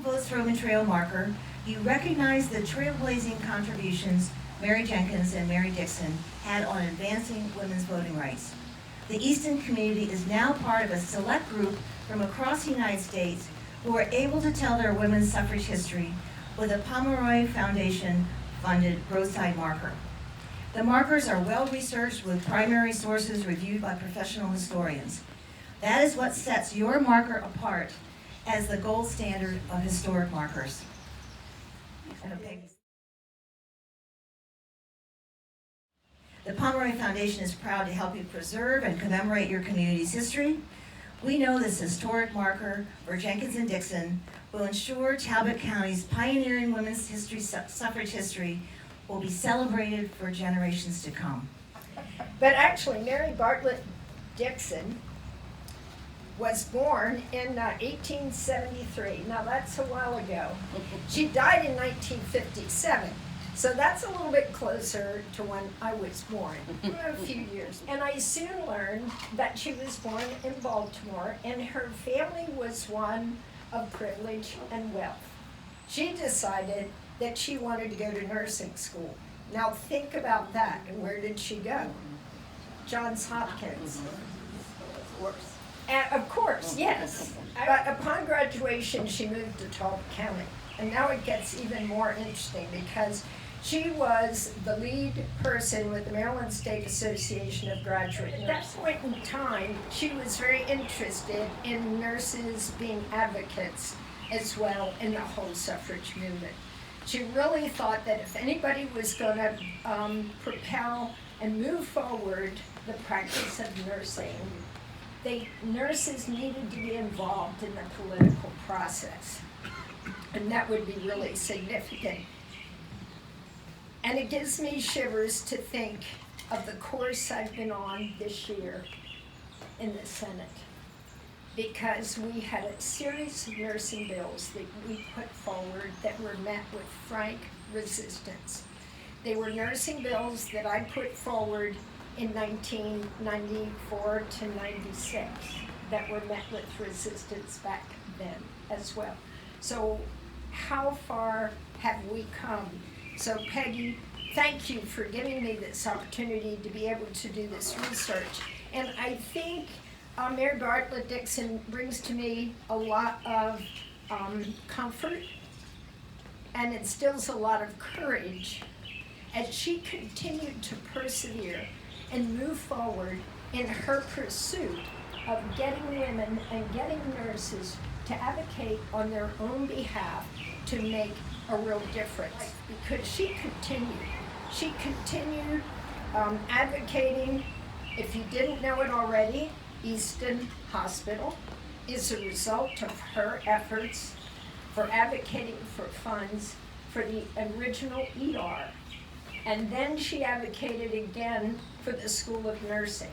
Post Roman Trail Marker, you recognize the trailblazing contributions Mary Jenkins and Mary Dixon had on advancing women's voting rights. The Easton community is now part of a select group from across the United States who are able to tell their women's suffrage history with a Pomeroy Foundation-funded roadside marker. The markers are well-researched with primary sources reviewed by professional historians. That is what sets your marker apart as the gold standard of historic markers. The Pomeroy Foundation is proud to help you preserve and commemorate your community's history. We know this historic marker for Jenkins and Dixon will ensure Talbot County's pioneering women's suffrage history will be celebrated for generations to come. But actually, Mary Bartlett Dixon was born in 1873. Now that's a while ago. She died in 1957. So that's a little bit closer to when I was born, a few years. And I soon learned that she was born in Baltimore, and her family was one of privilege and wealth. She decided that she wanted to go to nursing school. Now think about that. And where did she go? Johns Hopkins. Of course. And of course, yes. But upon graduation, she moved to Talbot County. And now it gets even more interesting because she was the lead person with the Maryland State Association of Graduate Nurses. At that point in time, she was very interested in nurses being advocates as well in the whole suffrage movement. She really thought that if anybody was going to propel and move forward the practice of nursing, nurses needed to be involved in the political process. And that would be really significant. And it gives me shivers to think of the course I've been on this year in the Senate, because we had a series of nursing bills that we put forward that were met with frank resistance. They were nursing bills that I put forward in 1994 to 96 that were met with resistance back then as well. So how far have we come? So Peggy, thank you for giving me this opportunity to be able to do this research. And I think Mary Bartlett Dixon brings to me a lot of comfort and instills a lot of courage as she continued to persevere and move forward in her pursuit of getting women and getting nurses to advocate on their own behalf to make a real difference. Because she continued advocating. If you didn't know it already, Easton Hospital is a result of her efforts for advocating for funds for the original ER. And then she advocated again for the School of Nursing.